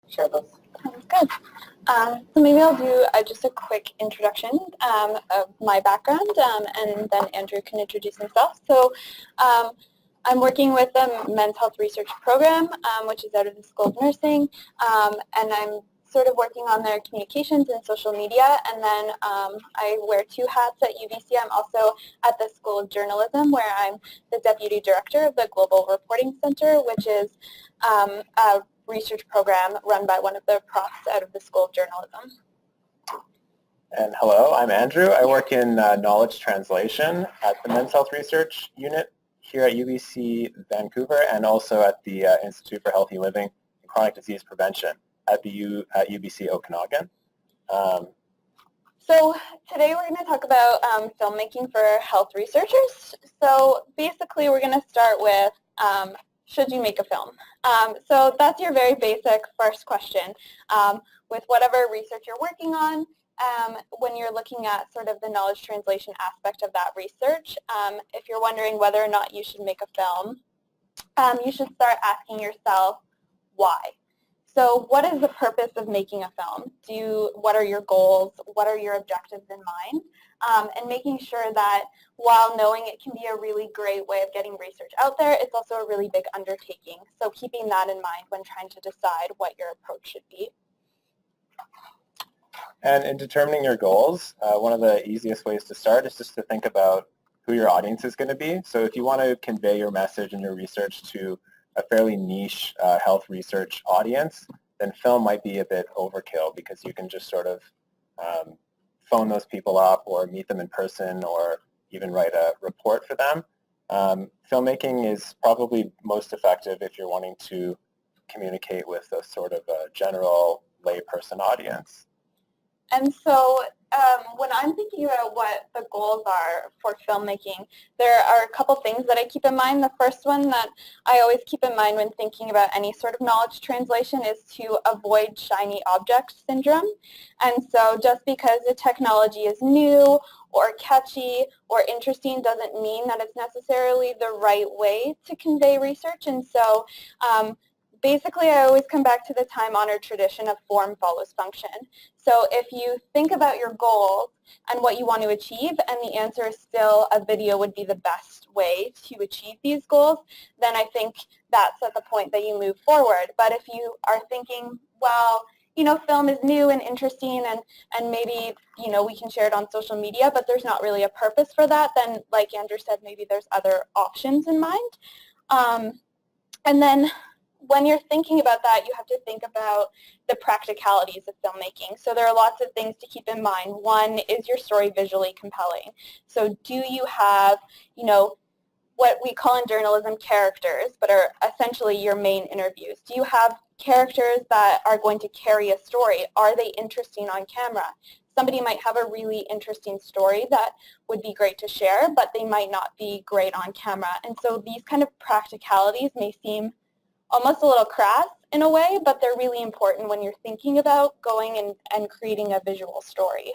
share those. Sounds good. So maybe I'll do just a quick introduction of my background, and then Andrew can introduce himself. So I'm working with the Men's Health Research Program, which is out of the School of Nursing, and I'm sort of working on their communications and social media, and then I wear two hats at UBC. I'm also at the School of Journalism, where I'm the Deputy Director of the Global Reporting Center, which is a research program run by one of the profs out of the School of Journalism. And hello, I'm Andrew. I work in knowledge translation at the Men's Health Research Unit here at UBC Vancouver, and also at the Institute for Healthy Living and Chronic Disease Prevention at UBC Okanagan. So today we're going to talk about filmmaking for health researchers. So basically we're going to start with should you make a film? So that's your very basic first question. With whatever research you're working on, when you're looking at sort of the knowledge translation aspect of that research, if you're wondering whether or not you should make a film, you should start asking yourself why. So what is the purpose of making a film? What are your goals? What are your objectives in mind? And making sure that while knowing it can be a really great way of getting research out there, it's also a really big undertaking. So keeping that in mind when trying to decide what your approach should be. And in determining your goals, one of the easiest ways to start is just to think about who your audience is going to be. So if you want to convey your message and your research to a fairly niche health research audience, then film might be a bit overkill, because you can just sort of phone those people up or meet them in person or even write a report for them. Filmmaking is probably most effective if you're wanting to communicate with a sort of a general layperson audience. And so when I'm thinking about what the goals are for filmmaking, there are a couple things that I keep in mind. The first one that I always keep in mind when thinking about any sort of knowledge translation is to avoid shiny object syndrome. And so just because the technology is new or catchy or interesting doesn't mean that it's necessarily the right way to convey research. And so basically, I always come back to the time-honored tradition of form follows function. So if you think about your goals and what you want to achieve, and the answer is still a video would be the best way to achieve these goals, then I think that's at the point that you move forward. But if you are thinking, well, film is new and interesting, and maybe, we can share it on social media, but there's not really a purpose for that, then, like Andrew said, maybe there's other options in mind. And then when you're thinking about that, you have to think about the practicalities of filmmaking. So there are lots of things to keep in mind. One, is your story visually compelling? So do you have, what we call in journalism characters, but are essentially your main interviews? Do you have characters that are going to carry a story? Are they interesting on camera? Somebody might have a really interesting story that would be great to share, but they might not be great on camera. And so these kind of practicalities may seem almost a little crass in a way, but they're really important when you're thinking about going and creating a visual story.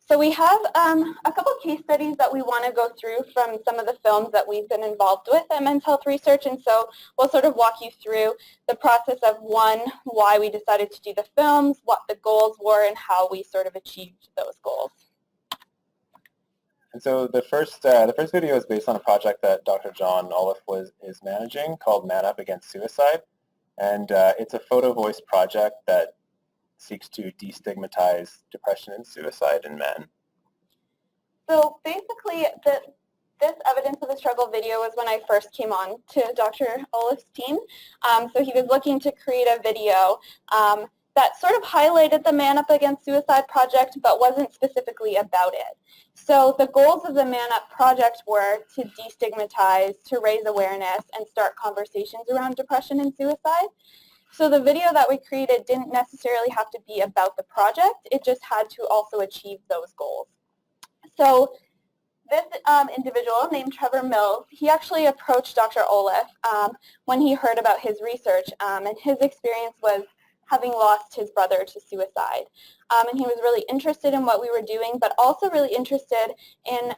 So we have a couple case studies that we want to go through from some of the films that we've been involved with at Men's Health Research, and so we'll sort of walk you through the process of, one, why we decided to do the films, what the goals were, and how we sort of achieved those goals. And so the first video is based on a project that Dr. John Olaf is managing called Man Up Against Suicide. And it's a photo voice project that seeks to destigmatize depression and suicide in men. So basically, this Evidence of the Struggle video was when I first came on to Dr. Olaf's team. So he was looking to create a video that sort of highlighted the Man Up Against Suicide project, but wasn't specifically about it. So the goals of the Man Up project were to destigmatize, to raise awareness, and start conversations around depression and suicide. So the video that we created didn't necessarily have to be about the project, it just had to also achieve those goals. So this individual named Trevor Mills, he actually approached Dr. Olaf when he heard about his research, and his experience was having lost his brother to suicide. And he was really interested in what we were doing, but also really interested in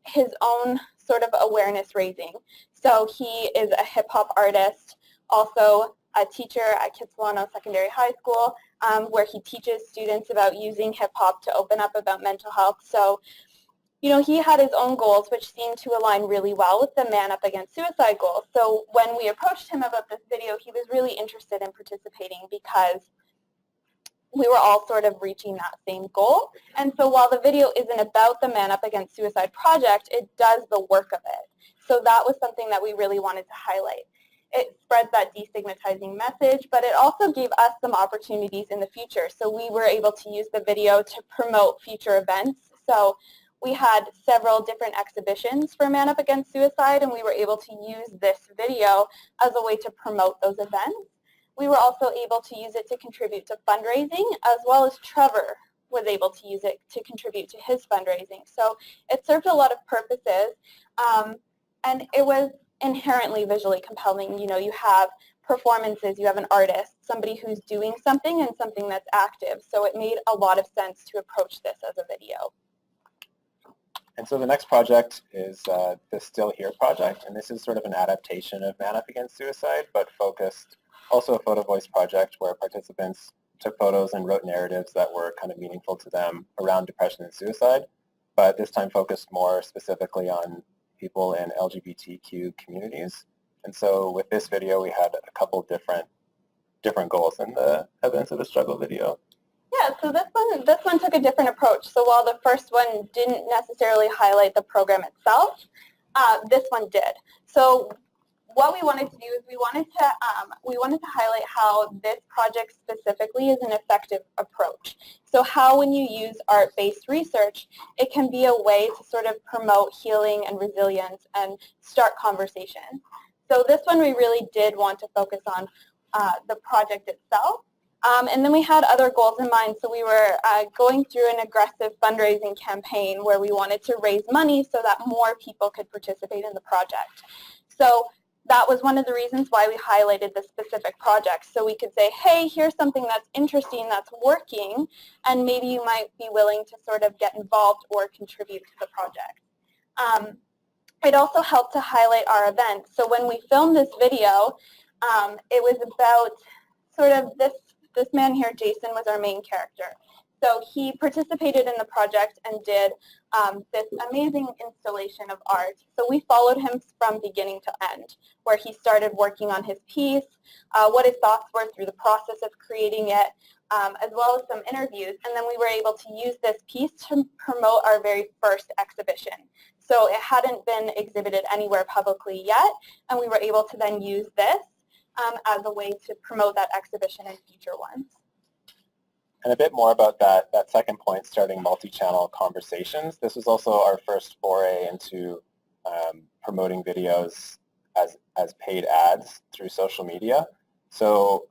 his own sort of awareness raising. So he is a hip hop artist, also a teacher at Kitsilano Secondary High School, where he teaches students about using hip-hop to open up about mental health. So, you know, he had his own goals, which seemed to align really well with the Man Up Against Suicide goals. So when we approached him about this video, he was really interested in participating because we were all sort of reaching that same goal. And so while the video isn't about the Man Up Against Suicide project, it does the work of it. So that was something that we really wanted to highlight. It spreads that destigmatizing message, but it also gave us some opportunities in the future. So we were able to use the video to promote future events. So we had several different exhibitions for Man Up Against Suicide, and we were able to use this video as a way to promote those events. We were also able to use it to contribute to fundraising, as well as Trevor was able to use it to contribute to his fundraising. So it served a lot of purposes, and it was inherently visually compelling. You know, you have performances, you have an artist, somebody who's doing something and something that's active. So it made a lot of sense to approach this as a video. And so the next project is the Still Here project, and this is sort of an adaptation of Man Up Against Suicide, but focused, also a photo voice project where participants took photos and wrote narratives that were kind of meaningful to them around depression and suicide, but this time focused more specifically on people in LGBTQ communities. And so with this video, we had a couple different goals in the Evidence of a Struggle video. Yeah, so this one took a different approach. So while the first one didn't necessarily highlight the program itself, this one did. So what we wanted to do is we wanted to highlight how this project specifically is an effective approach. So how when you use art-based research, it can be a way to sort of promote healing and resilience and start conversations. So this one we really did want to focus on the project itself. And then we had other goals in mind. So we were going through an aggressive fundraising campaign where we wanted to raise money so that more people could participate in the project. So that was one of the reasons why we highlighted the specific project. So we could say, hey, here's something that's interesting, that's working, and maybe you might be willing to sort of get involved or contribute to the project. It also helped to highlight our event. So when we filmed this video, it was about sort of this man here, Jason, was our main character. So he participated in the project and did this amazing installation of art. So we followed him from beginning to end, where he started working on his piece, what his thoughts were through the process of creating it, as well as some interviews. And then we were able to use this piece to promote our very first exhibition. So it hadn't been exhibited anywhere publicly yet, and we were able to then use this as a way to promote that exhibition in future ones. And a bit more about that second point, starting multi-channel conversations. This was also our first foray into promoting videos as paid ads through social media. So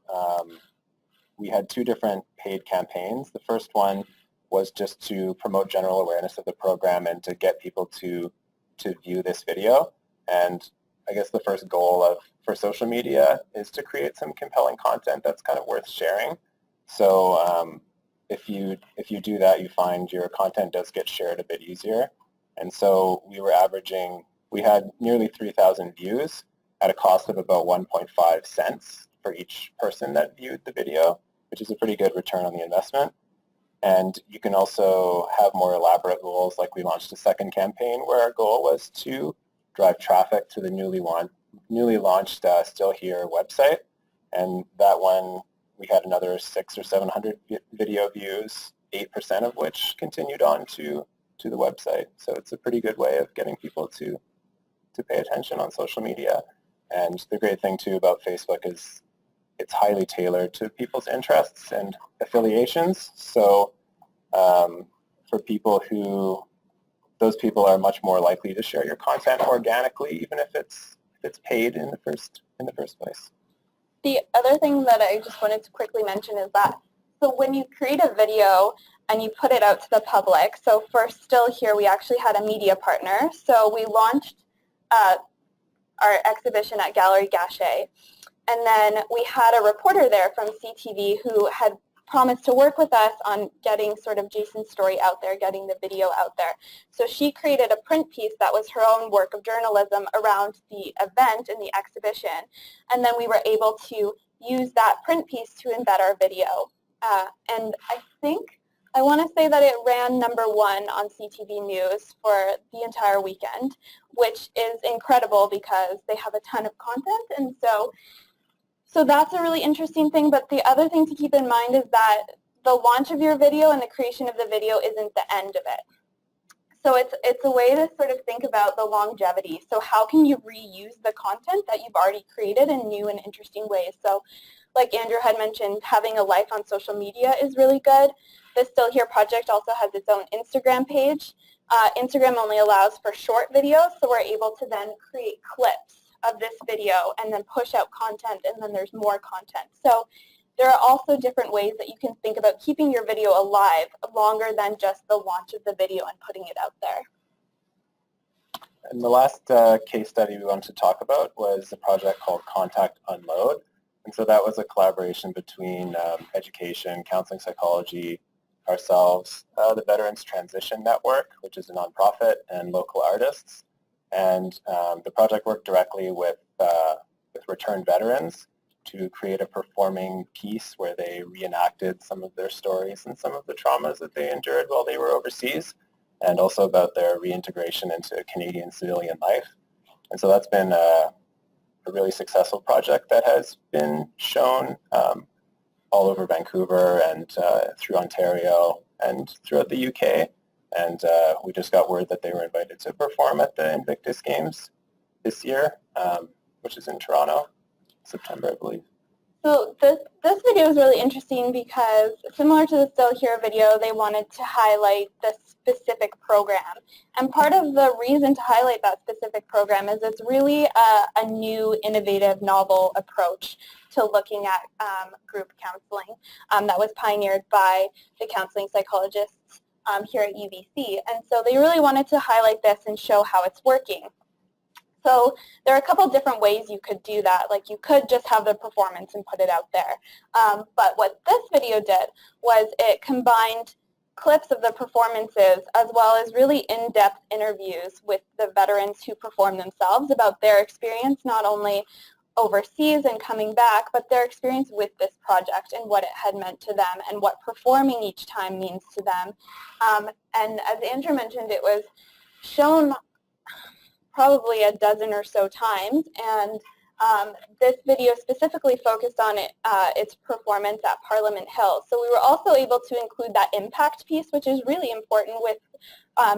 we had two different paid campaigns. The first one was just to promote general awareness of the program and to get people to view this video. And I guess the first goal for social media is to create some compelling content that's kind of worth sharing. So if you do that, you find your content does get shared a bit easier. And so we had nearly 3,000 views at a cost of about 1.5 cents for each person that viewed the video, which is a pretty good return on the investment. And you can also have more elaborate goals, like we launched a second campaign where our goal was to drive traffic to the newly launched Still Here website. And that one, we had another 600 or 700 video views, 8% of which continued on to the website. So it's a pretty good way of getting people to pay attention on social media. And the great thing too about Facebook is it's highly tailored to people's interests and affiliations. So for people those people are much more likely to share your content organically, even if it's paid in the first place. The other thing that I just wanted to quickly mention is that, so when you create a video and you put it out to the public, so for Still Here, we actually had a media partner. So we launched our exhibition at Gallery Gachet. And then we had a reporter there from CTV who had promised to work with us on getting sort of Jason's story out there, getting the video out there. So she created a print piece that was her own work of journalism around the event and the exhibition. And then we were able to use that print piece to embed our video. And I want to say that it ran #1 on CTV News for the entire weekend, which is incredible because they have a ton of content. And so that's a really interesting thing. But the other thing to keep in mind is that the launch of your video and the creation of the video isn't the end of it. So it's a way to sort of think about the longevity. So how can you reuse the content that you've already created in new and interesting ways? So like Andrew had mentioned, having a life on social media is really good. The Still Here project also has its own Instagram page. Instagram only allows for short videos, so we're able to then create clips of this video and then push out content, and then there's more content. So there are also different ways that you can think about keeping your video alive longer than just the launch of the video and putting it out there. And the last case study we wanted to talk about was a project called Contact Unload. And so that was a collaboration between education, counseling psychology, ourselves, the Veterans Transition Network, which is a nonprofit, and local artists. And the project worked directly with returned veterans to create a performing piece where they reenacted some of their stories and some of the traumas that they endured while they were overseas, and also about their reintegration into Canadian civilian life. And so that's been a really successful project that has been shown all over Vancouver and through Ontario and throughout the UK. And we just got word that they were invited to perform at the Invictus Games this year, which is in Toronto, September, I believe. So this video is really interesting because similar to the Still Here video, they wanted to highlight the specific program. And part of the reason to highlight that specific program is it's really a new, innovative, novel approach to looking at group counseling that was pioneered by the counseling psychologists here at UBC. And so they really wanted to highlight this and show how it's working. So there are a couple different ways you could do that. Like you could just have the performance and put it out there. But what this video did was it combined clips of the performances as well as really in-depth interviews with the veterans who performed themselves about their experience, not only overseas and coming back, but their experience with this project and what it had meant to them and what performing each time means to them. And as Andrew mentioned, it was shown probably a dozen or so times, and this video specifically focused on its performance at Parliament Hill. So we were also able to include that impact piece, which is really important with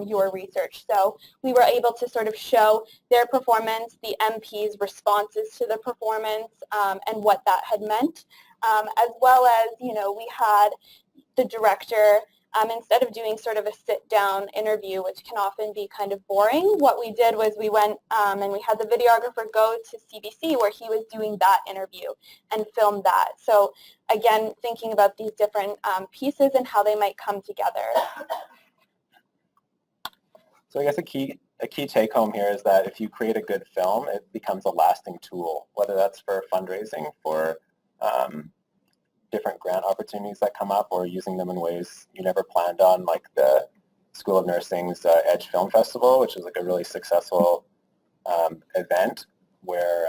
your research. So we were able to sort of show their performance, the MP's responses to the performance, and what that had meant, as well as, you know, we had the director. Instead of doing sort of a sit-down interview, which can often be kind of boring, what we did was we went and we had the videographer go to CBC where he was doing that interview and filmed that. So again, thinking about these different pieces and how they might come together. So I guess a key take-home here is that if you create a good film, it becomes a lasting tool, whether that's for fundraising for different grant opportunities that come up or using them in ways you never planned on, like the School of Nursing's Edge Film Festival, which is like a really successful event where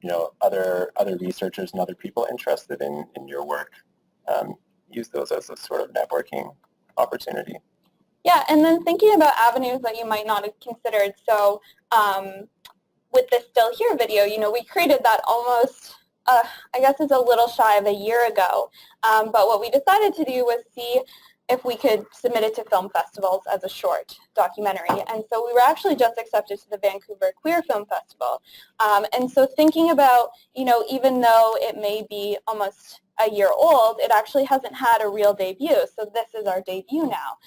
you know, other researchers and other people interested in your work use those as a sort of networking opportunity. Yeah, and then thinking about avenues that you might not have considered. So with the Still Here video, you know, we created that almost I guess it's a little shy of a year ago, but what we decided to do was see if we could submit it to film festivals as a short documentary. And so we were actually just accepted to the Vancouver Queer Film Festival. And so thinking about, you know, even though it may be almost a year old, it actually hasn't had a real debut. So this is our debut now.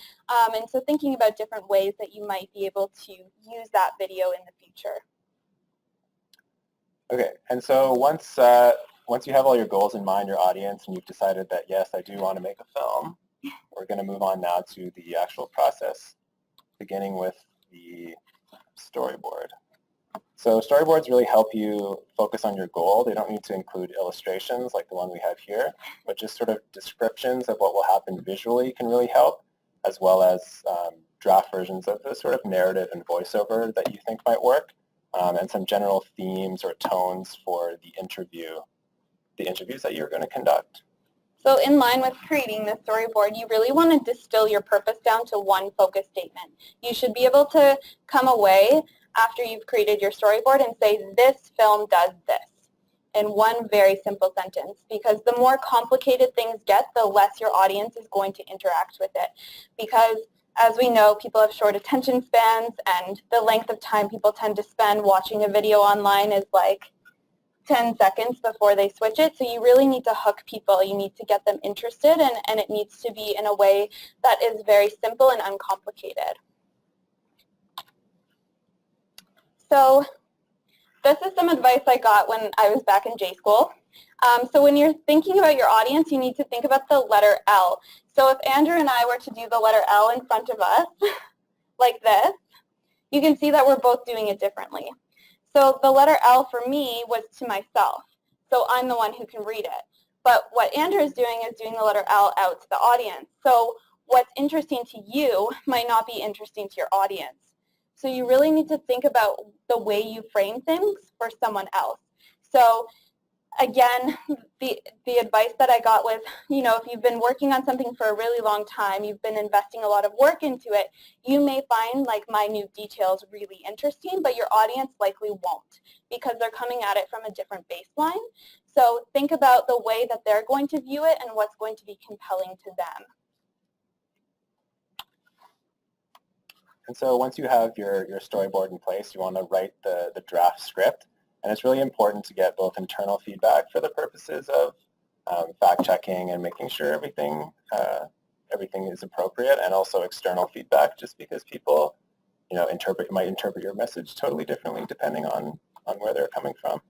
And so thinking about different ways that you might be able to use that video in the future. Okay, and so once you have all your goals in mind, your audience, and you've decided that, yes, I do want to make a film, we're going to move on now to the actual process, beginning with the storyboard. So storyboards really help you focus on your goal. They don't need to include illustrations like the one we have here, but just sort of descriptions of what will happen visually can really help, as well as draft versions of the sort of narrative and voiceover that you think might work. And some general themes or tones for the interview the interviews that you're going to conduct. So in line with creating the storyboard, you really want to distill your purpose down to one focus statement. You should be able to come away after you've created your storyboard and say, this film does this, in one very simple sentence. Because the more complicated things get, the less your audience is going to interact with it. Because as we know, people have short attention spans, and the length of time people tend to spend watching a video online is like 10 seconds before they switch it. So you really need to hook people. You need to get them interested, and it needs to be in a way that is very simple and uncomplicated. So this is some advice I got when I was back in J school. So when you're thinking about your audience, you need to think about the letter L. So if Andrew and I were to do the letter L in front of us, like this, you can see that we're both doing it differently. So the letter L for me was to myself. So I'm the one who can read it. But what Andrew is doing the letter L out to the audience. So what's interesting to you might not be interesting to your audience. So you really need to think about the way you frame things for someone else. So again, the advice that I got was, if you've been working on something for a really long time, you've been investing a lot of work into it, you may find like minute details really interesting, but your audience likely won't because they're coming at it from a different baseline. So think about the way that they're going to view it and what's going to be compelling to them. And so once you have your storyboard in place, you want to write the draft script. And it's really important to get both internal feedback for the purposes of fact-checking and making sure everything is appropriate, and also external feedback, just because people might interpret your message totally differently depending on where they're coming from.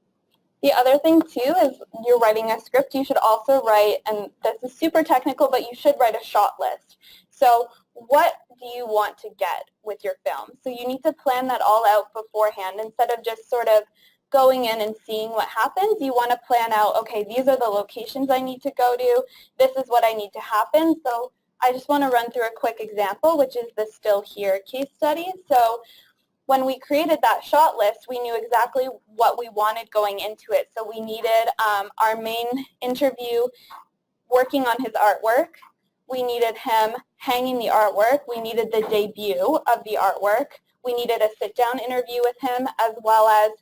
The other thing, too, is you're writing a script. You should also write, and this is super technical, but you should write a shot list. So what do you want to get with your film? So you need to plan that all out beforehand instead of just sort of going in and seeing what happens. You want to plan out, okay, these are the locations I need to go to. This is what I need to happen. So I just want to run through a quick example, which is the Still Here case study. So when we created that shot list, we knew exactly what we wanted going into it. So we needed our main interview working on his artwork. We needed him hanging the artwork. We needed the debut of the artwork. We needed a sit-down interview with him, as well as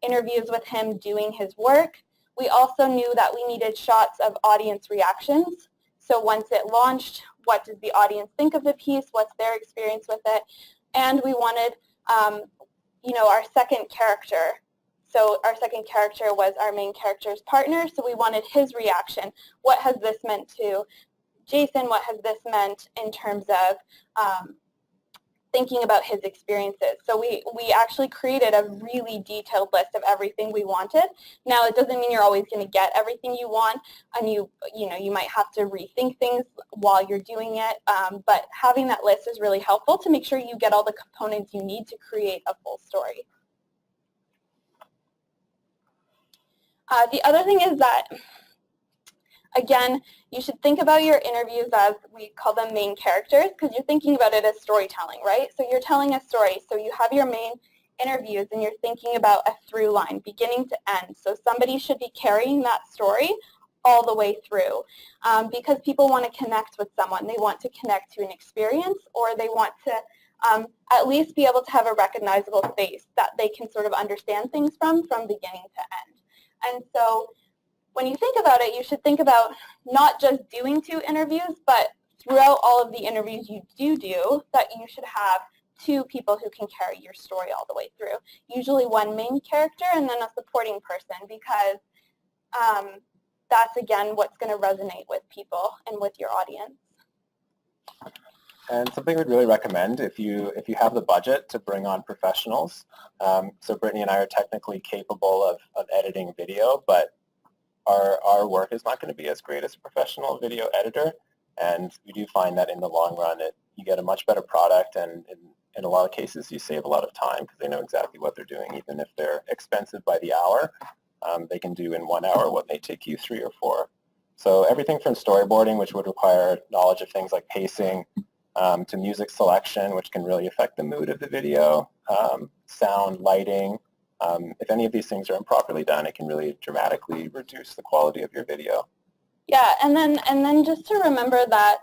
interviews with him doing his work. We also knew that we needed shots of audience reactions. So once it launched, what does the audience think of the piece? What's their experience with it? And we wanted, our second character. So our second character was our main character's partner, so we wanted his reaction. What has this meant to Jason? What has this meant in terms of thinking about his experiences? So we actually created a really detailed list of everything we wanted. Now, it doesn't mean you're always going to get everything you want, and you might have to rethink things while you're doing it, but having that list is really helpful to make sure you get all the components you need to create a full story. The other thing is that, again, you should think about your interviews as, we call them main characters, because you're thinking about it as storytelling, right? So you're telling a story. So you have your main interviews, and you're thinking about a through line, beginning to end. So somebody should be carrying that story all the way through, because people want to connect with someone. They want to connect to an experience, or they want to at least be able to have a recognizable face that they can sort of understand things from beginning to end. And so when you think about it, you should think about not just doing 2 interviews, but throughout all of the interviews you do, that you should have 2 people who can carry your story all the way through. Usually one main character and then a supporting person, because that's, again, what's going to resonate with people and with your audience. And something we'd really recommend, if you have the budget, to bring on professionals. So Brittany and I are technically capable of editing video, but our work is not going to be as great as a professional video editor, and we do find that in the long run you get a much better product, and in a lot of cases you save a lot of time because they know exactly what they're doing. Even if they're expensive by the hour, they can do in 1 hour what may take you 3 or 4. So everything from storyboarding, which would require knowledge of things like pacing, to music selection, which can really affect the mood of the video, sound, lighting, If any of these things are improperly done, it can really dramatically reduce the quality of your video. Yeah, and then just to remember that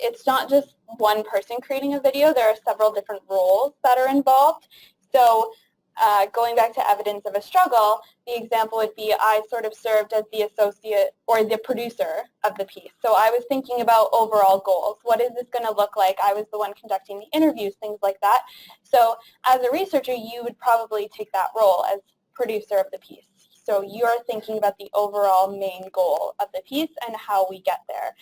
it's not just one person creating a video. There are several different roles that are involved. So going back to evidence of a struggle, the example would be I sort of served as the associate or the producer of the piece. So I was thinking about overall goals. What is this going to look like? I was the one conducting the interviews, things like that. So as a researcher, you would probably take that role as producer of the piece. So you're thinking about the overall main goal of the piece and how we get there.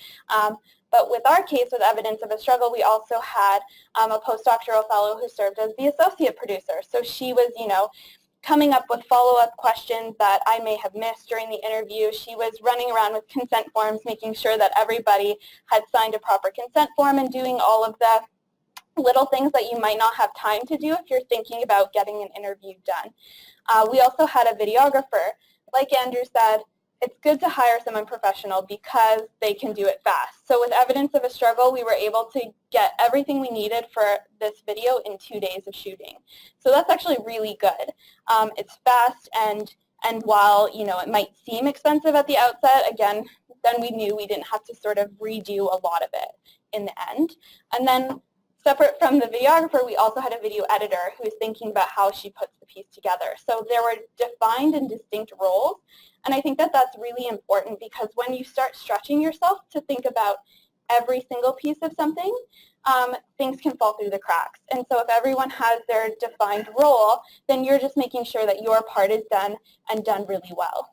But with our case, with evidence of a struggle, we also had a postdoctoral fellow who served as the associate producer. So she was, coming up with follow-up questions that I may have missed during the interview. She was running around with consent forms, making sure that everybody had signed a proper consent form and doing all of the little things that you might not have time to do if you're thinking about getting an interview done. We also had a videographer. Like Andrew said, it's good to hire someone professional because they can do it fast. So with evidence of a struggle, we were able to get everything we needed for this video in 2 days of shooting. So that's actually really good. It's fast, and while it might seem expensive at the outset, again, then we knew we didn't have to sort of redo a lot of it in the end. And then separate from the videographer, we also had a video editor who was thinking about how she puts the piece together. So there were defined and distinct roles, and I think that that's really important because when you start stretching yourself to think about every single piece of something, things can fall through the cracks. And so if everyone has their defined role, then you're just making sure that your part is done and done really well.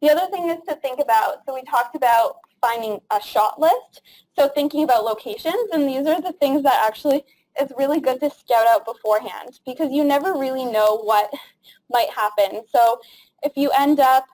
The other thing is to think about, so we talked about finding a shot list, so thinking about locations, and these are the things that actually it's really good to scout out beforehand because you never really know what might happen. So if you end up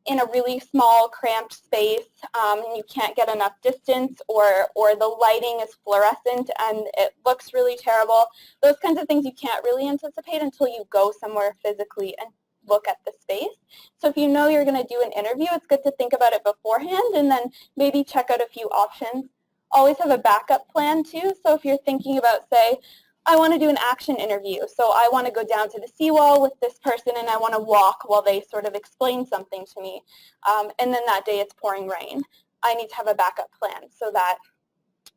in a really small, cramped space and you can't get enough distance, or the lighting is fluorescent and it looks really terrible, those kinds of things you can't really anticipate until you go somewhere physically and look at the space. So if you know you're going to do an interview, it's good to think about it beforehand and then maybe check out a few options. Always have a backup plan too. So if you're thinking about, say, I want to do an action interview, so I want to go down to the seawall with this person and I want to walk while they sort of explain something to me, and then that day it's pouring rain. I need to have a backup plan so that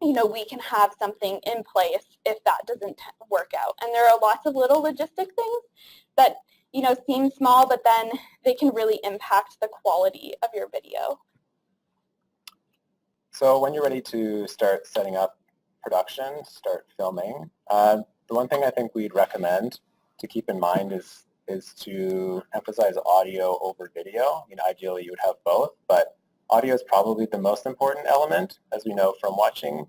we can have something in place if that doesn't work out. And there are lots of little logistic things that seem small, but then they can really impact the quality of your video. So when you're ready to start setting up production, start filming, the one thing I think we'd recommend to keep in mind is to emphasize audio over video. Ideally you would have both, but audio is probably the most important element, as we know from watching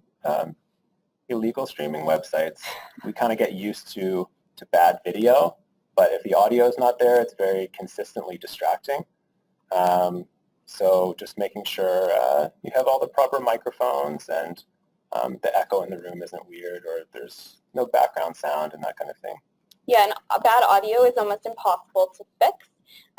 illegal streaming websites. We kind of get used to bad video, but if the audio is not there, it's very consistently distracting. So just making sure you have all the proper microphones and the echo in the room isn't weird, or there's no background sound and that kind of thing. Yeah, and bad audio is almost impossible to fix.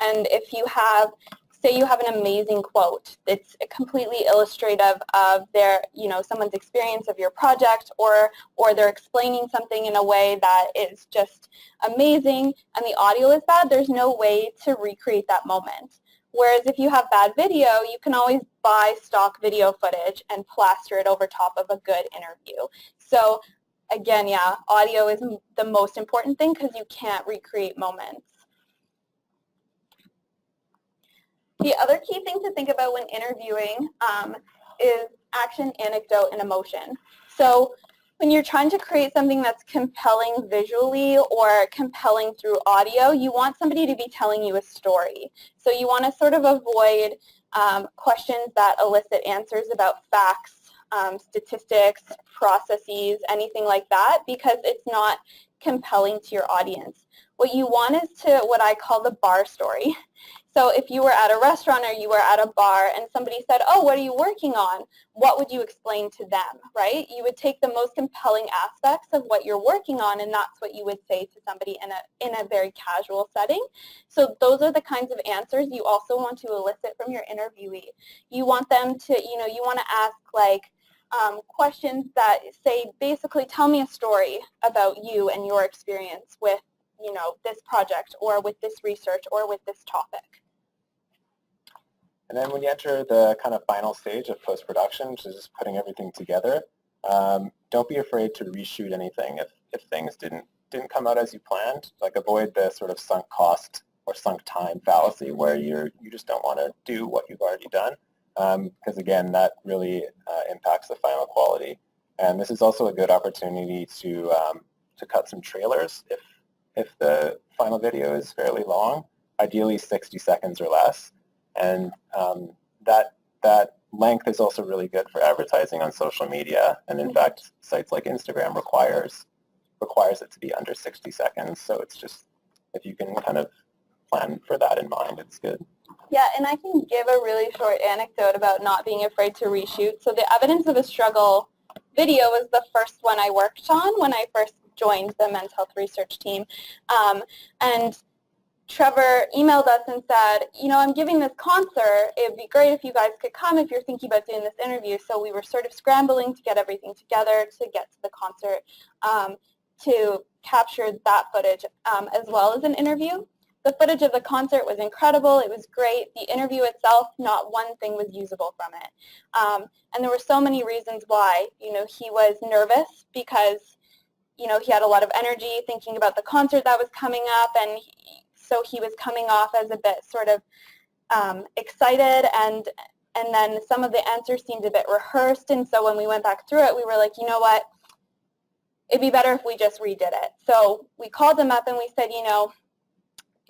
And if you have, say you have an amazing quote, it's completely illustrative of their, someone's experience of your project, or they're explaining something in a way that is just amazing, and the audio is bad, there's no way to recreate that moment. Whereas if you have bad video, you can always buy stock video footage and plaster it over top of a good interview. So again, yeah, audio is the most important thing because you can't recreate moments. The other key thing to think about when interviewing is action, anecdote, and emotion. So when you're trying to create something that's compelling visually or compelling through audio, you want somebody to be telling you a story. So you want to sort of avoid questions that elicit answers about facts, statistics, processes, anything like that, because it's not compelling to your audience. What you want is what I call the bar story. So if you were at a restaurant or you were at a bar and somebody said, oh, what are you working on? What would you explain to them, right? You would take the most compelling aspects of what you're working on, and that's what you would say to somebody in a very casual setting. So those are the kinds of answers you also want to elicit from your interviewee. You want them to, you want to ask, like, questions that say, basically, tell me a story about you and your experience with, you know, this project or with this research or with this topic. And then when you enter the kind of final stage of post-production, which is just putting everything together, don't be afraid to reshoot anything if things didn't come out as you planned. Like, avoid the sort of sunk cost or sunk time fallacy where you just don't want to do what you've already done, because again, that really impacts the final quality. And this is also a good opportunity to cut some trailers if the final video is fairly long, ideally 60 seconds or less. And that length is also really good for advertising on social media. And in fact, sites like Instagram requires it to be under 60 seconds. So it's just, if you can kind of plan for that in mind, it's good. Yeah, and I can give a really short anecdote about not being afraid to reshoot. So the Evidence of a Struggle video was the first one I worked on when I first joined the men's health research team. And Trevor emailed us and said, you know, I'm giving this concert. It would be great if you guys could come if you're thinking about doing this interview. So we were sort of scrambling to get everything together to get to the concert, to capture that footage as well as an interview. The footage of the concert was incredible. It was great. The interview itself, not one thing was usable from it. And there were so many reasons why. You know, he was nervous because, you know, he had a lot of energy thinking about the concert that was coming up, and so he was coming off as a bit sort of excited, and then some of the answers seemed a bit rehearsed, and so when we went back through it, we were like, you know what, it'd be better if we just redid it. So we called him up and we said, you know,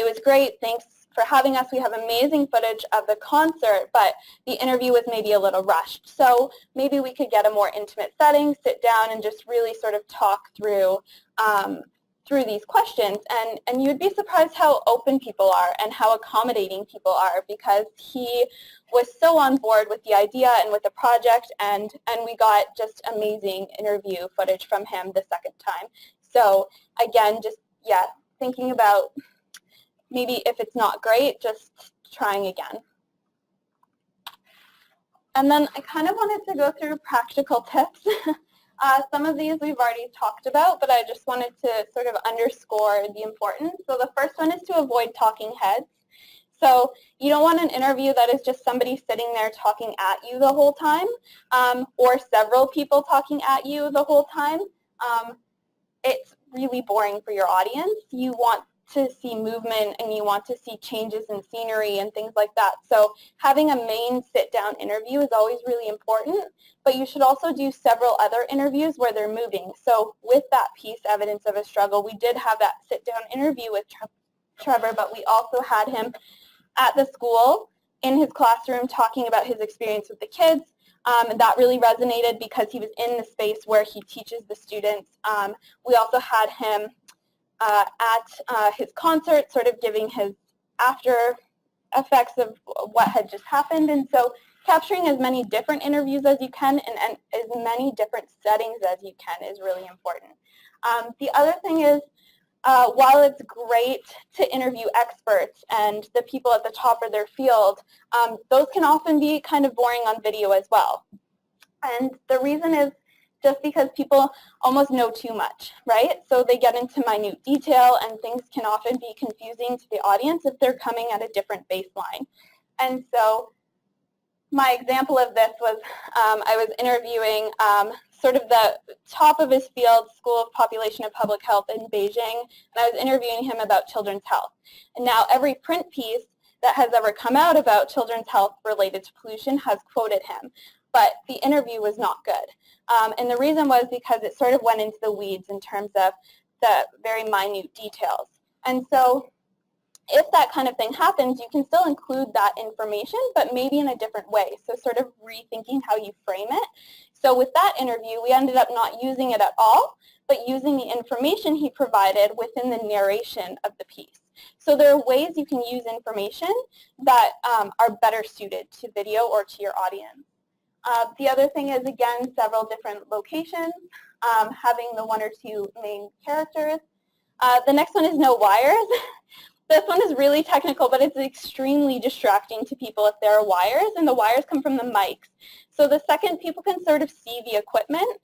it was great, thanks for having us. We have amazing footage of the concert, but the interview was maybe a little rushed. So maybe we could get a more intimate setting, sit down, and just really sort of talk through these questions, and you'd be surprised how open people are and how accommodating people are, because he was so on board with the idea and with the project, and we got just amazing interview footage from him the second time. So again, just, yeah, thinking about maybe if it's not great, just trying again. And then I kind of wanted to go through practical tips. Some of these we've already talked about, but I just wanted to sort of underscore the importance. So the first one is to avoid talking heads. So you don't want an interview that is just somebody sitting there talking at you the whole time, or several people talking at you the whole time. It's really boring for your audience. You want to see movement, and you want to see changes in scenery and things like that. So having a main sit-down interview is always really important, but you should also do several other interviews where they're moving. So with that piece, Evidence of a Struggle, we did have that sit-down interview with Trevor, but we also had him at the school in his classroom talking about his experience with the kids. And that really resonated because he was in the space where he teaches the students. We also had him at his concert, sort of giving his after effects of what had just happened. And so capturing as many different interviews as you can and as many different settings as you can is really important. The other thing is, while it's great to interview experts and the people at the top of their field, those can often be kind of boring on video as well. And the reason is just because people almost know too much, right? So they get into minute detail, and things can often be confusing to the audience if they're coming at a different baseline. And so my example of this was I was interviewing sort of the top of his field, School of Population and Public Health in Beijing, and I was interviewing him about children's health. And now every print piece that has ever come out about children's health related to pollution has quoted him, but the interview was not good. And the reason was because it sort of went into the weeds in terms of the very minute details. And so if that kind of thing happens, you can still include that information, but maybe in a different way. So sort of rethinking how you frame it. So with that interview, we ended up not using it at all, but using the information he provided within the narration of the piece. So there are ways you can use information that are better suited to video or to your audience. The other thing is, again, several different locations, having the one or two main characters. The next one is no wires. This one is really technical, but it's extremely distracting to people if there are wires, and the wires come from the mics. So the second people can sort of see the equipment,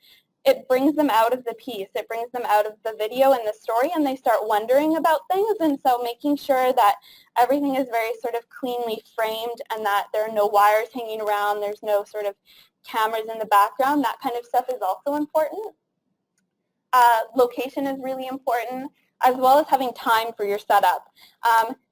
it brings them out of the piece. It brings them out of the video and the story, and they start wondering about things. And so making sure that everything is very sort of cleanly framed and that there are no wires hanging around, there's no sort of cameras in the background, that kind of stuff is also important. Location is really important, as well as having time for your setup.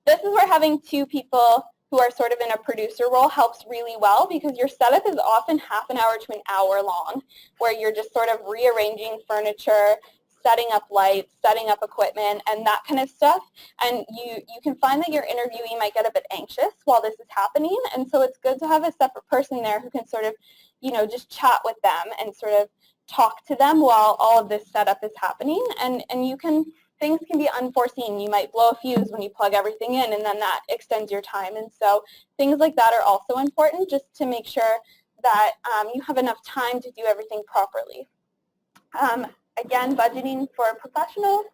This is where having two people who are sort of in a producer role helps really well, because your setup is often half an hour to an hour long, where you're just sort of rearranging furniture, setting up lights, setting up equipment, and that kind of stuff. And you can find that your interviewee might get a bit anxious while this is happening, and so it's good to have a separate person there who can sort of, just chat with them and sort of talk to them while all of this setup is happening. And things can be unforeseen. You might blow a fuse when you plug everything in, and then that extends your time. And so things like that are also important, just to make sure that you have enough time to do everything properly. Again, budgeting for a professional.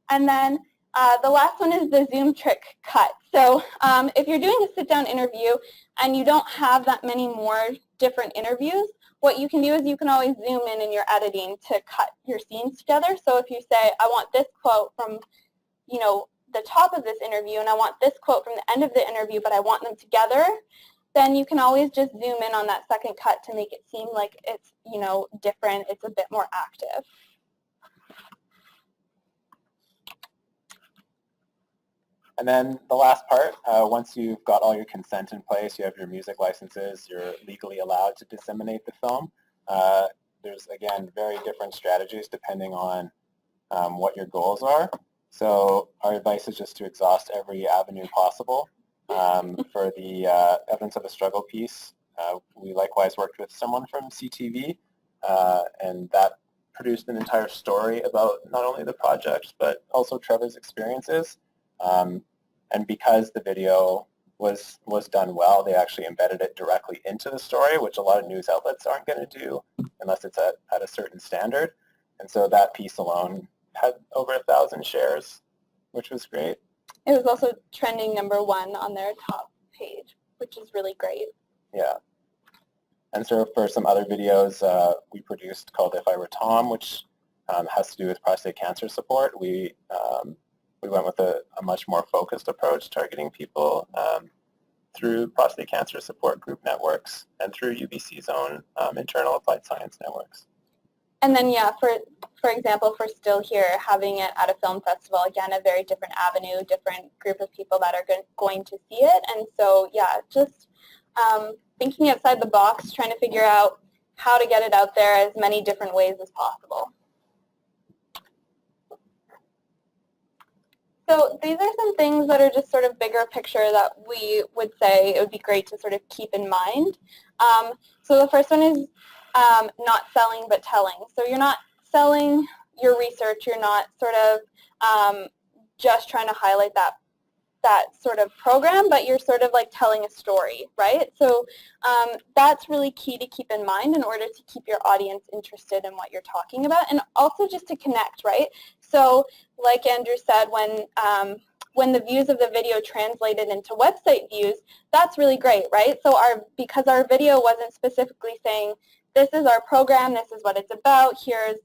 And then the last one is the Zoom trick cut. So if you're doing a sit-down interview and you don't have that many more different interviews, what you can do is you can always zoom in your editing to cut your scenes together. So if you say, I want this quote from, the top of this interview, and I want this quote from the end of the interview, but I want them together, then you can always just zoom in on that second cut to make it seem like it's, different. It's a bit more active. And then the last part, once you've got all your consent in place, you have your music licenses, you're legally allowed to disseminate the film. There's, again, very different strategies depending on what your goals are. So our advice is just to exhaust every avenue possible. For the Evidence of a Struggle piece, we likewise worked with someone from CTV, and that produced an entire story about not only the project, but also Trevor's experiences. And because the video was done well, they actually embedded it directly into the story, which a lot of news outlets aren't going to do unless it's at a certain standard. And so that piece alone had over 1,000 shares, which was great. It was also trending #1 on their top page, which is really great. Yeah. And so for some other videos we produced called If I Were Tom, which has to do with prostate cancer support, we went with a much more focused approach, targeting people through prostate cancer support group networks and through UBC's own internal applied science networks. And then, yeah, for example, for Still Here, having it at a film festival, again, a very different avenue, different group of people that are going to see it. And so, yeah, just thinking outside the box, trying to figure out how to get it out there as many different ways as possible. So these are some things that are just sort of bigger picture that we would say it would be great to sort of keep in mind. So the first one is not selling but telling. So you're not selling your research. You're not sort of just trying to highlight that sort of program, but you're sort of like telling a story, right? So that's really key to keep in mind in order to keep your audience interested in what you're talking about, and also just to connect, right? So like Andrew said, when the views of the video translated into website views, that's really great, right? So because our video wasn't specifically saying, this is our program, this is what it's about, here's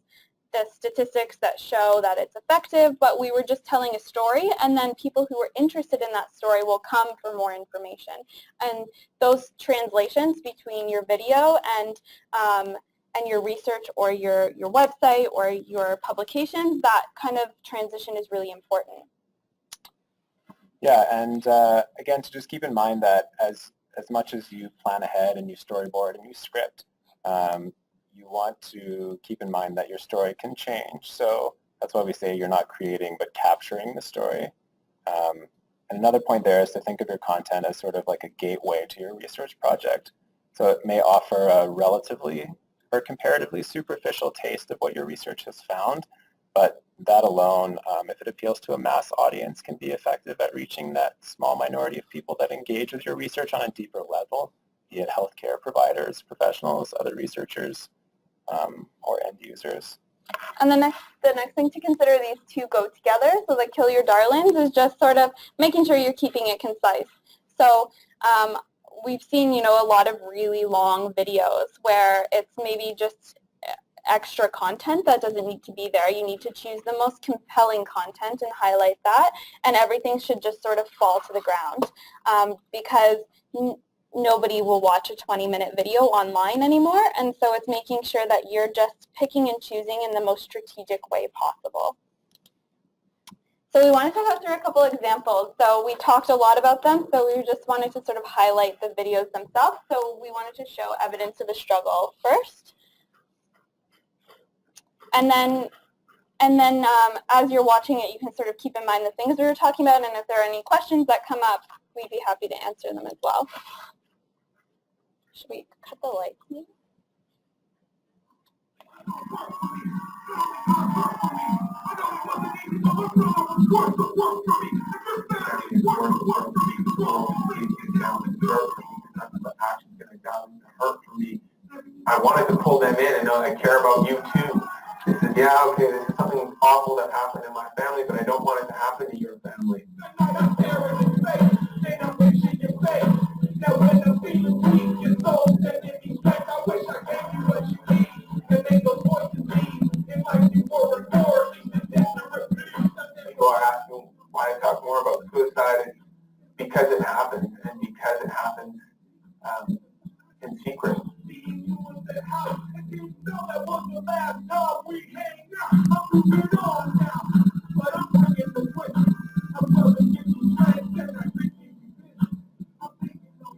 the statistics that show that it's effective, but we were just telling a story, and then people who were interested in that story will come for more information. And those translations between your video and your research or your website or your publication, that kind of transition is really important. Yeah, and again, to just keep in mind that as much as you plan ahead and you storyboard and you script, you want to keep in mind that your story can change. So that's why we say you're not creating but capturing the story. And another point there is to think of your content as sort of like a gateway to your research project. So it may offer a relatively or comparatively superficial taste of what your research has found, but that alone, if it appeals to a mass audience, can be effective at reaching that small minority of people that engage with your research on a deeper level, be it healthcare providers, professionals, other researchers, or end users. And the next thing to consider, these two go together. So the kill your darlings is just sort of making sure you're keeping it concise. So we've seen, a lot of really long videos where it's maybe just extra content that doesn't need to be there. You need to choose the most compelling content and highlight that, and everything should just sort of fall to the ground because nobody will watch a 20-minute video online anymore, and so it's making sure that you're just picking and choosing in the most strategic way possible. So we wanted to go through a couple examples. So we talked a lot about them, so we just wanted to sort of highlight the videos themselves. So we wanted to show evidence of the struggle first. And then as you're watching it, you can sort of keep in mind the things we were talking about, and if there are any questions that come up, we'd be happy to answer them as well. Should we cut the lights maybe? I wanted to pull them in and know I care about you too. They said, yeah, okay, this is something awful that happened in my family, but I don't want it to happen to your family. People are asking why I talk more about suicide. Because it happens, and because it happens in secret.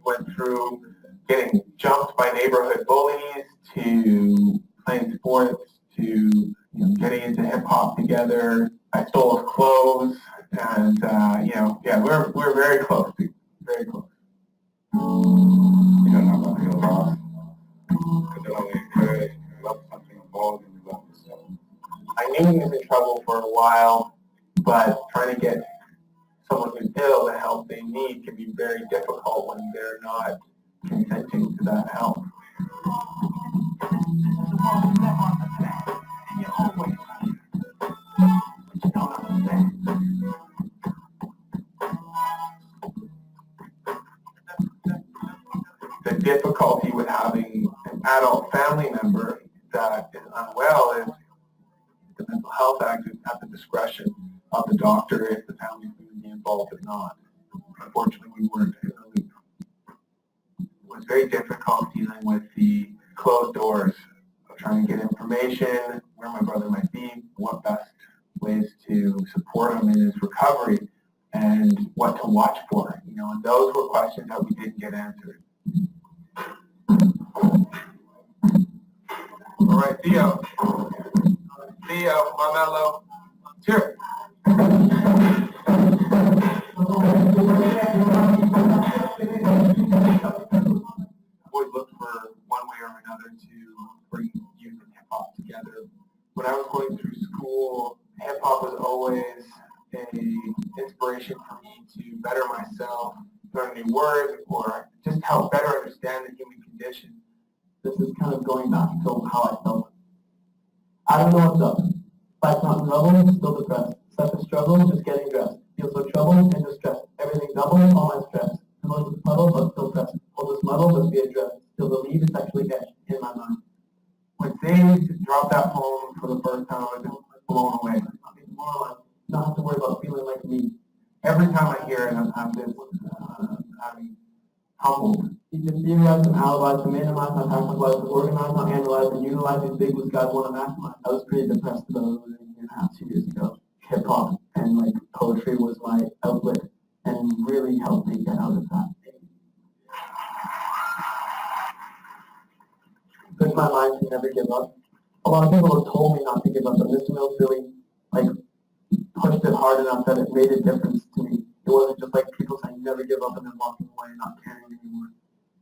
Went through getting jumped by neighborhood bullies to playing sports to getting into hip hop together. I stole his clothes, and yeah, we're very close, very close. You don't know about your loss. I could only encourage you love something more than you love yourself. I knew he was in trouble for a while, but trying to get someone who's ill the help they need can be very difficult when they're not consenting to that help. The difficulty with having an adult family member that is unwell is the Mental Health Act is at the discretion of the doctor if the family is going to be involved or not. Unfortunately, we weren't in the loop. It was very difficult dealing with the closed doors of trying to get information, where my brother might be, what best ways to support him in his recovery, and what to watch for. And those were questions that we didn't get answered. All right, Theo, my mellow. Cheers. Always look for one way or another to bring youth and hip hop together. When I was going through school, hip hop was always an inspiration for me to better myself, learn new words, or just help better understand the human condition. This is kind of going back to how I felt. I don't know what's up. Life's not in rubble, still depressed. Such a struggle, just getting dressed. Feel so troubled and distressed. Everything double, all my stress. Emotions puddle, but still pressed. Hold this muddle, but be addressed. Still believe it's actually etched in my mind. When Sage dropped that poem for the first time, I was blown away. I'm demoralized. Not have to worry about feeling like me. Every time I hear it, I'm humbled. He can theorize and analyze to minimize my past life, to organize, not analyze, and utilize these big with God want to maximize. I was pretty depressed about a year and a half, 2 years ago. Hip hop and poetry was my outlet and really helped me get out of that. Pushed my mind to never give up. A lot of people have told me not to give up, but Mr. Mills really pushed it hard enough that it made a difference to me. It wasn't just people saying never give up and then walking away and not caring anymore.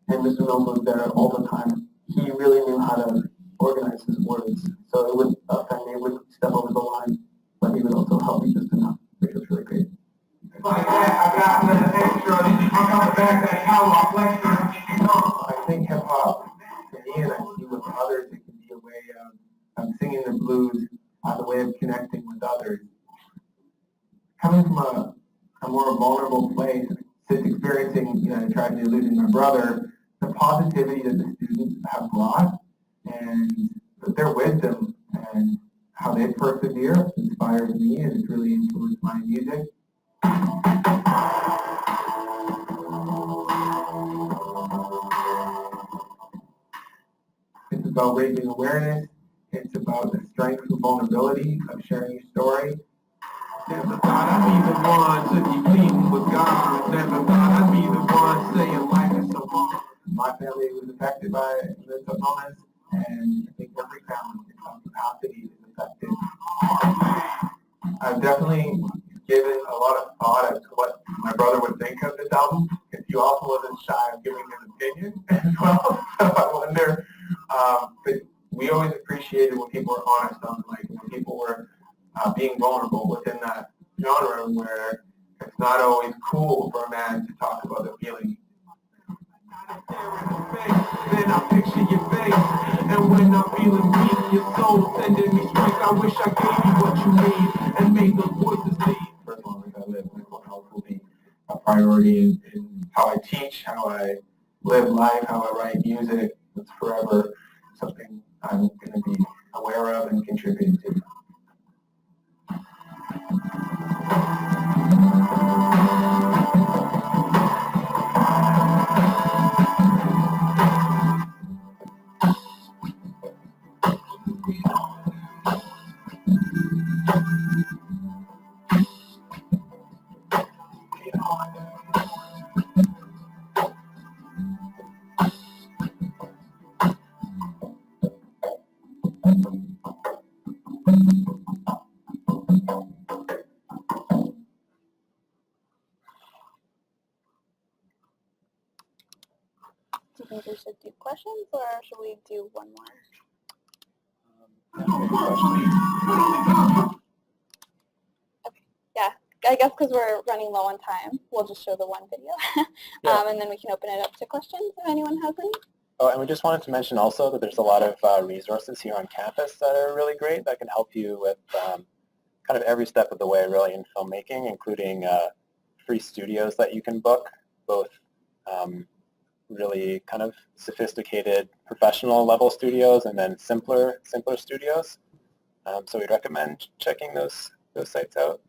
And Mr. Mills was there all the time. He really knew how to organize his words, so it would offend me, it would step over the line, but he would also help me just enough, which was really great. I think hip hop, to me, and I see with others, it can be a way of singing the blues the way of connecting with others. Coming from a more vulnerable place, since experiencing the tragedy of losing my brother, the positivity that the students have brought and their wisdom and how they persevere inspires me, and it's really influenced my music. It's about raising awareness. It's about the strength and vulnerability of sharing your story. Never thought I'd be the one to be pleading with God. Never thought I'd be the one saying life is so hard. My family was affected by mental illness, and I think every family in some capacity is affected. I've definitely given a lot of thought as to what my brother would think of this album, because he also wasn't shy of giving his opinion as well. So I wonder, but we always appreciated when people were honest on, like, when people were being vulnerable within that genre, where it's not always cool for a man to talk about their feelings. Then I picture your face, and when I'm feeling weak, your soul sending me strength. I wish I gave you what you need and made those voices lead. First of all, as I live, mental health will be a priority in how I teach, how I live life, how I write music. It's forever something I'm going to be aware of and contribute to. Do you think we should do questions, or should we do one more? Okay, yeah, I guess because we're running low on time, we'll just show the one video, and then we can open it up to questions if anyone has any. Oh, and we just wanted to mention also that there's a lot of resources here on campus that are really great that can help you with kind of every step of the way, really, in filmmaking, including free studios that you can book, both really kind of sophisticated professional level studios and then simpler studios. So we'd recommend checking those sites out.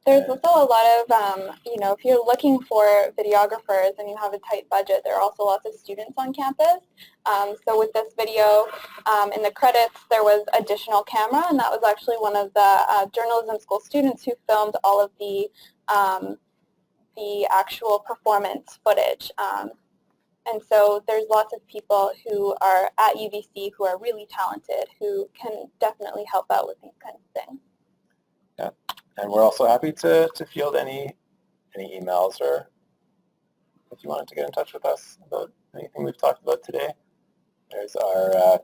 There's also a lot of, if you're looking for videographers and you have a tight budget, there are also lots of students on campus. So with this video, in the credits, there was additional camera, and that was actually one of the journalism school students who filmed all of the actual performance footage. And so there's lots of people who are at UBC who are really talented, who can definitely help out with these kinds of things. Yeah. And we're also happy to field any emails, or if you wanted to get in touch with us about anything we've talked about today. There's our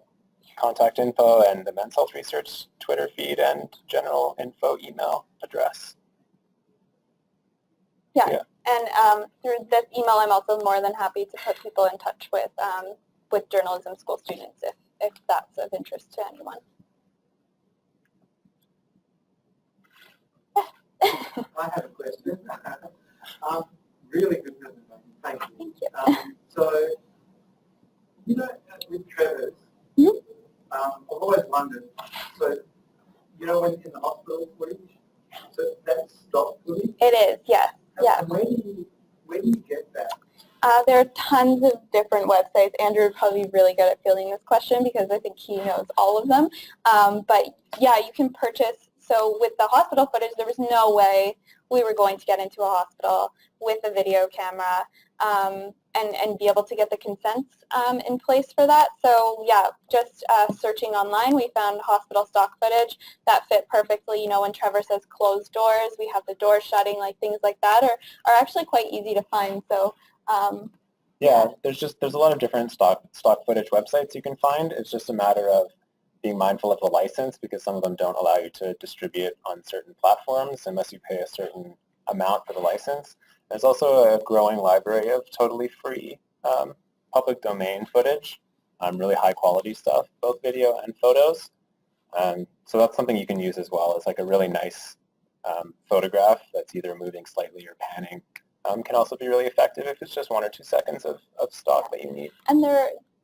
contact info and the Men's Health Research Twitter feed and general info email address. Yeah. And through this email, I'm also more than happy to put people in touch with journalism school students if that's of interest to anyone. I have a question. Really good presentation. Thank you. Thank you. So, with Trevor's, I've always wondered, so, when in the hospital footage, so that's stock footage? It is, yes. Yeah. And where do you get that? There are tons of different websites. Andrew would probably be really good at fielding this question because I think he knows all of them. But yeah, you can purchase. So with the hospital footage, there was no way we were going to get into a hospital with a video camera and be able to get the consents in place for that. So yeah, just searching online, we found hospital stock footage that fit perfectly. When Trevor says closed doors, we have the doors shutting, like things like that are actually quite easy to find. So yeah, there's a lot of different stock footage websites you can find. It's just a matter of being mindful of the license, because some of them don't allow you to distribute on certain platforms unless you pay a certain amount for the license. There's also a growing library of totally free public domain footage, really high quality stuff, both video and photos. So that's something you can use as well as like a really nice photograph that's either moving slightly or panning. Can also be really effective if it's just 1 or 2 seconds of stock that you need. And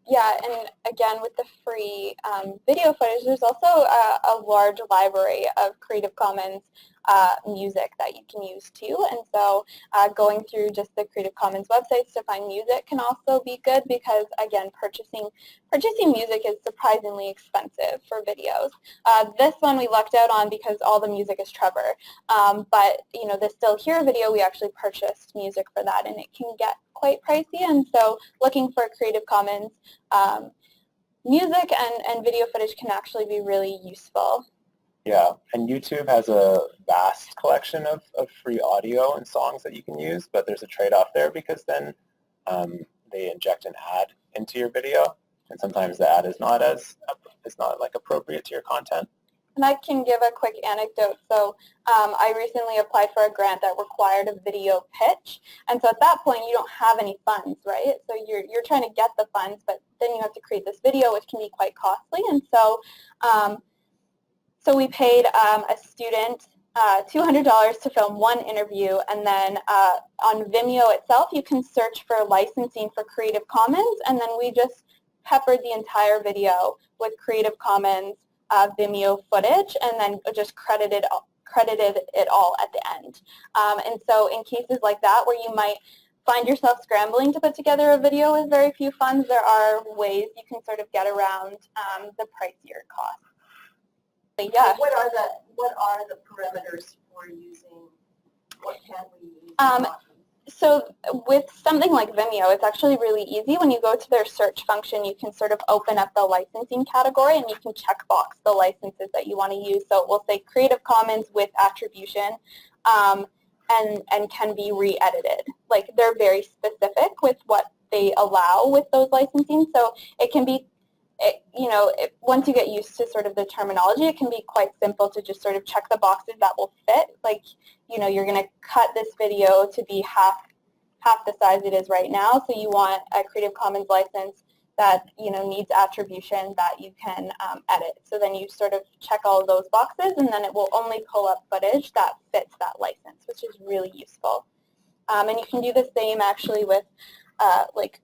and again, with the free video footage, there's also a large library of Creative Commons music that you can use too. And so going through just the Creative Commons websites to find music can also be good because, again, purchasing music is surprisingly expensive for videos. This one we lucked out on because all the music is Trevor. But, the Still Here video, we actually purchased music for that, and it can get quite pricey. And so looking for Creative Commons music and video footage can actually be really useful. Yeah, and YouTube has a vast collection of free audio and songs that you can use, but there's a trade-off there because then they inject an ad into your video, and sometimes the ad is not like appropriate to your content. And I can give a quick anecdote. So I recently applied for a grant that required a video pitch, and so at that point you don't have any funds, right? So you're trying to get the funds, but then you have to create this video, which can be quite costly, and so so we paid a student $200 to film one interview, and then on Vimeo itself you can search for licensing for Creative Commons, and then we just peppered the entire video with Creative Commons Vimeo footage, and then just credited it all at the end. And so in cases like that where you might find yourself scrambling to put together a video with very few funds, there are ways you can sort of get around the pricier costs. But yeah. What are the parameters for using? What can we use? So with something like Vimeo, it's actually really easy. When you go to their search function, you can sort of open up the licensing category and you can checkbox the licenses that you want to use. So it will say Creative Commons with attribution and can be re-edited. Like they're very specific with what they allow with those licensing. So it can be, once you get used to sort of the terminology, it can be quite simple to just sort of check the boxes that will fit. Like, you're going to cut this video to be half the size it is right now, so you want a Creative Commons license that, needs attribution that you can edit. So then you sort of check all of those boxes, and then it will only pull up footage that fits that license, which is really useful. And you can do the same actually with like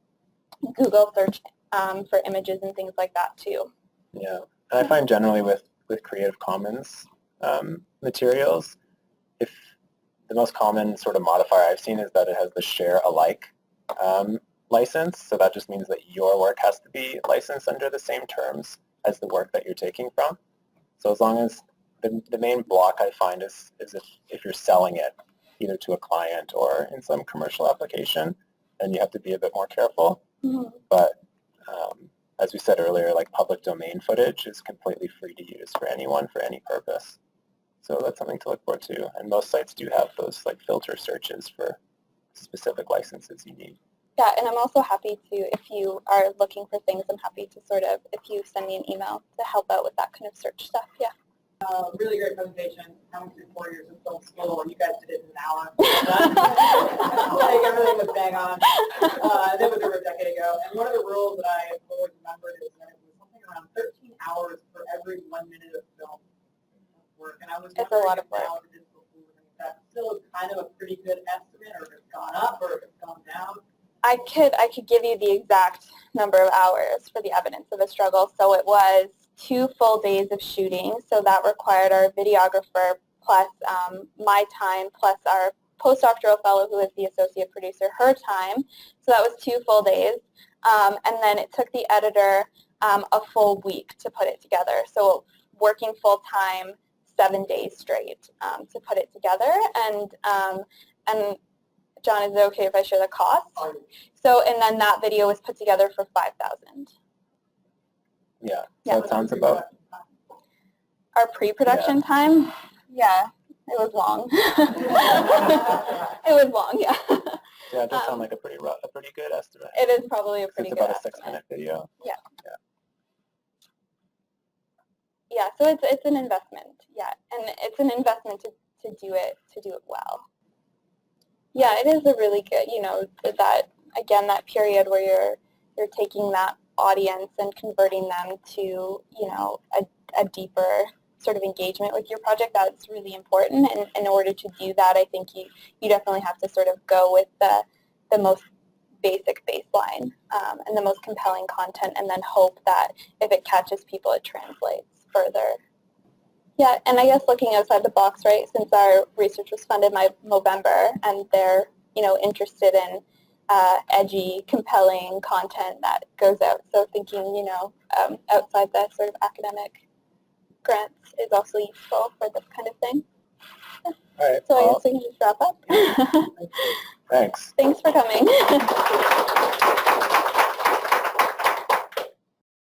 Google search for images and things like that too. Yeah, and I find generally with Creative Commons materials, if the most common sort of modifier I've seen is that it has the share alike license, so that just means that your work has to be licensed under the same terms as the work that you're taking from. So as long as the main block I find is if you're selling it either to a client or in some commercial application, then you have to be a bit more careful. Mm-hmm. But as we said earlier, like public domain footage is completely free to use for anyone for any purpose. So that's something to look for too. And most sites do have those like filter searches for specific licenses you need. Yeah, and I'm also happy to, if you are looking for things, I'm happy to sort of, if you send me an email to help out with that kind of search stuff, yeah. Really great presentation. Coming through 4 years of film school, and you guys did it in an hour. Like everything was bang on. That was over a decade ago. And one of the rules that I have always remembered is that it was something around 13 hours for every 1 minute of film work. And I was it's a lot of work. That's still kind of a pretty good estimate, or if it's gone up, or if it's gone down. I could give you the exact number of hours for the evidence of a struggle. So it was 2 full days of shooting, so that required our videographer plus my time plus our postdoctoral fellow who is the associate producer, her time. So that was 2 full days. And then it took the editor a full week to put it together. So working full time 7 days straight to put it together. And John, is it okay if I share the cost? So, and then that video was put together for $5,000. Yeah, so it sounds about... Our pre-production time? Yeah, it was long. It was long, yeah. Yeah, it does sound like a pretty good estimate. It is probably a pretty good estimate. It's about a 6-minute video. Yeah. Yeah, so it's an investment, yeah, and it's an investment to do it well. Yeah, it is a really good, that again, that period where you're taking that audience and converting them to, a deeper sort of engagement with your project, that's really important. And in order to do that, I think you definitely have to sort of go with the most basic baseline and the most compelling content, and then hope that if it catches people, it translates further. Yeah, and I guess looking outside the box, right, since our research was funded by Movember, and they're, interested in edgy, compelling content that goes out. So thinking, outside the sort of academic grants is also useful for this kind of thing. Yeah. All right. So I guess we can just wrap up. Thanks. Thanks for coming.